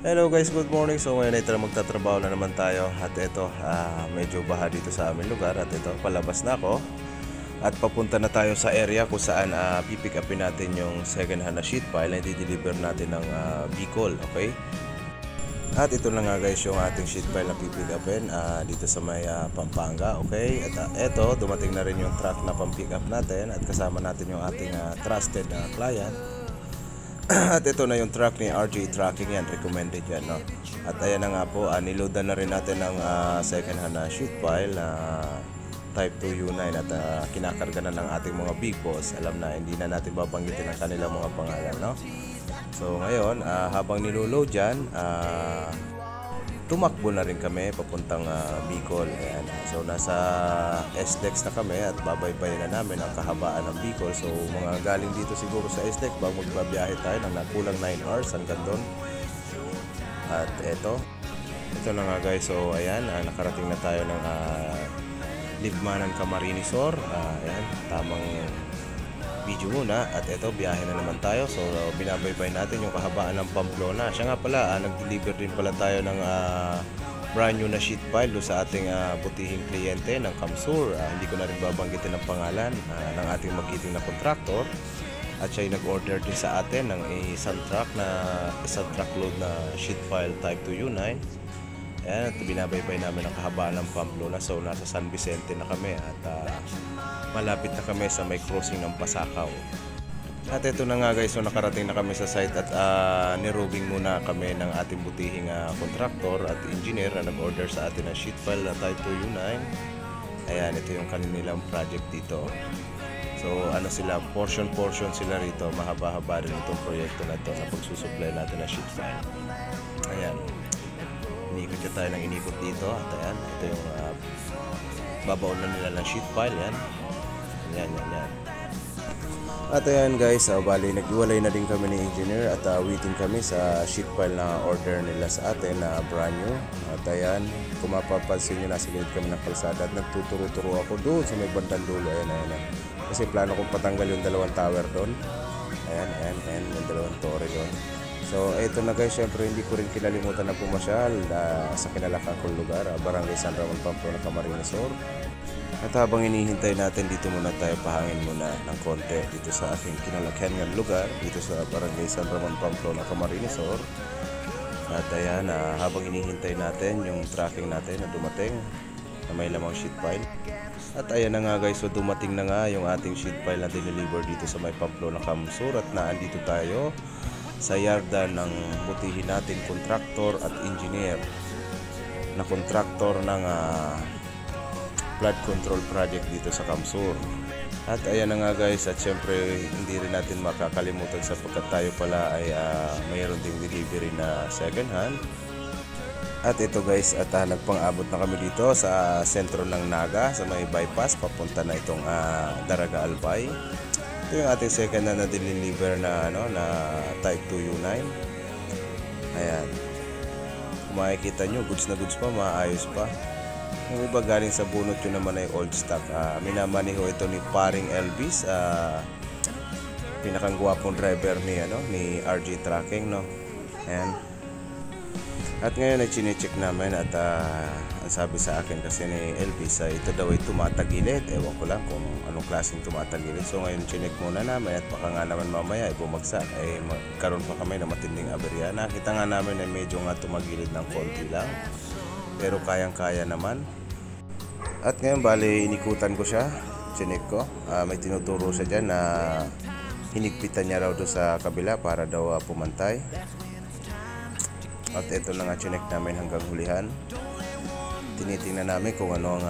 Hello guys, good morning. So ngayon ay magtatrabaho na naman tayo. At ito, medyo baha dito sa aming lugar. At ito, palabas na ako. At papunta na tayo sa area kung saan pipick upin natin yung second hand na sheet pile na i-deliver natin ng Bicol. Okay? At ito na nga guys yung ating sheet pile na pipick upin dito sa may Pampanga. Okay? At ito, dumating na rin yung truck na pang-pick up natin. At kasama natin yung ating trusted client. At ito na yung truck ni RJ Tracking, yan, recommended yan, no? At ayan na nga po, niloadan na rin natin ng second hand na sheet pile na type 2 U9 at kinakarga na ng ating mga big boss. Alam na, hindi na natin babanggitin ang kanilang mga pangalan, no? So ngayon, habang niload yan, tumakbo na rin kami papuntang Bicol. Ayan. So nasa SLEX na kami at babaybayin na namin ang kahabaan ng Bicol. So mga galing dito siguro sa SLEX bago magbabiyahe tayo ng nakulang 9 hours hanggang doon. At ito na nga guys. So ayan, nakarating na tayo ng Libmanan Camarines Sur. Ayan, tamang video muna. At ito, biyahe na naman tayo. So binabaybay natin yung kahabaan ng Pamplona. Siya nga pala, nag-deliver din pala tayo ng brand new na sheet pile sa ating butihing kliyente ng Kamsur. Hindi ko na rin babanggitin ang pangalan ng ating magiting na contractor. At siya ay nag-order din sa atin ng isang truckload na sheet pile type 2 U9. Ayan, at binabaybay namin ang kahabaan ng Pamplona. So nasa San Vicente na kami at malapit na kami sa may crossing ng Pasakaw. At ito na nga guys, so nakarating na kami sa site at nirobing muna kami ng ating butihing contractor at engineer na nag-order sa atin ng sheet pile na type 2 U9. Ayan, ito yung kanilang project dito. So sila, portion sila rito. Mahaba-haba rin itong proyekto na ito na pagsusupply natin ng sheet pile. Ayan, inikot na tayo ng inikot dito. At ayan, ito yung babaon na nila ng sheet pile. Yan. At ayan guys, bali naghiwalay na din kami ni engineer at waiting kami sa sheet pile na order nila sa atin na brand new. At ayan, kung mapapansin nyo, nasa gilid kami ng kalsada at nagtuturo-turo ako doon sa may bandang dulo. Ayan. Kasi plano kong patanggal yung dalawang tower doon. Ayan, yung dalawang tore doon. So ito na guys, syempre hindi ko rin kinalimutan na pumasyal sa kinalakang kong lugar, Barangay San Ramon, Pamplona, Camarines Sur. At habang inihintay natin, dito muna tayo pahangin muna ng konti dito sa aking kinalakhan ng lugar, dito sa Barangay San Ramon, Pamplona, Camarines Sur. At ayan, habang inihintay natin yung tracking natin na dumating na may lamang sheet pile. At ayan na nga guys, so dumating na nga yung ating sheet pile na dineliver dito sa may Pamplona, Kamsur. At naandito tayo sa yarda ng butihin natin contractor at engineer na contractor ng flood control project dito sa Kamsur. At ayan na nga guys, at syempre hindi rin natin makakalimutan sapagkat tayo pala ay mayroon ding delivery na second hand. At ito guys, at nagpang-abot na kami dito sa sentro ng Naga sa may bypass papunta na itong Daraga Albay. Ito yung ating second hand na deliver na na type 2 U9. Ayan, kung makikita nyo, goods na goods pa, maayos pa. Yung iba galing sa bunot, yun naman ay old stock. Minamaneho ito ni Paring Elvis, pinakang guwapong driver ni RJ Tracking, no. Ayan. At ngayon ay chinecheck namin at ang sabi sa akin kasi ni Elvis ito daw ay tumatagilid. Ewan ko lang kung anong klaseng tumatagilid. So ngayon chineck muna namin at baka nga naman mamaya ay bumagsak. Magkaroon pa kami ng matinding aberya. Nakita nga namin ay medyo nga tumagilid ng konti lang, pero kayang-kaya naman. At ngayon bali inikutan ko siya, chineck ko. May tinuturo siya dyan na hinigpitan niya raw doon sa kabila para daw pumantay. At ito na nga, chineck namin hanggang hulihan. Tinitingnan namin kung ano ang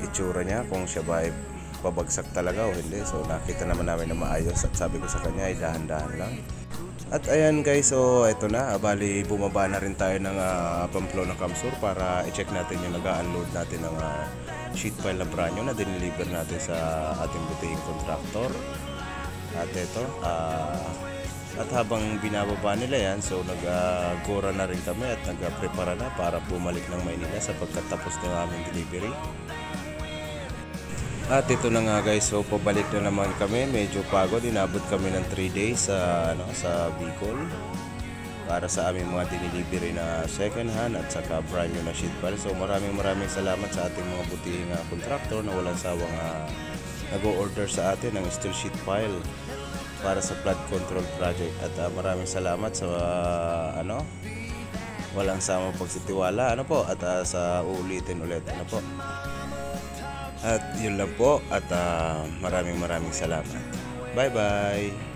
itsura niya, kung siya ba ay babagsak talaga o hindi. So nakita naman namin na maayos at sabi ko sa kanya ay dahan-dahan lang. At ayan guys, so ito na, bali bumaba na rin tayo ng Pamplona, Kamsur para i-check natin yung nag-unload natin ng sheet pile na brand new na dineliver natin sa ating butihing contractor. At ito, at habang binababa nila yan, so nag-gora na rin kami at nag-prepara na para bumalik ng Maynila sapagkat tapos na aming delivery. At ito na nga guys, so pabalik na naman kami. Medyo pagod, inabot kami ng 3 days sa Bicol para sa aming mga dinilivery na second hand at saka brand new na sheet pile. So maraming salamat sa ating mga butihing kontraktor na walang sawang nag-o-order sa atin ng steel sheet pile para sa flood control project. At maraming salamat sa walang sawang pagsitiwala po at sa uulitin ulit po. At yun lang po at maraming salamat. Bye bye.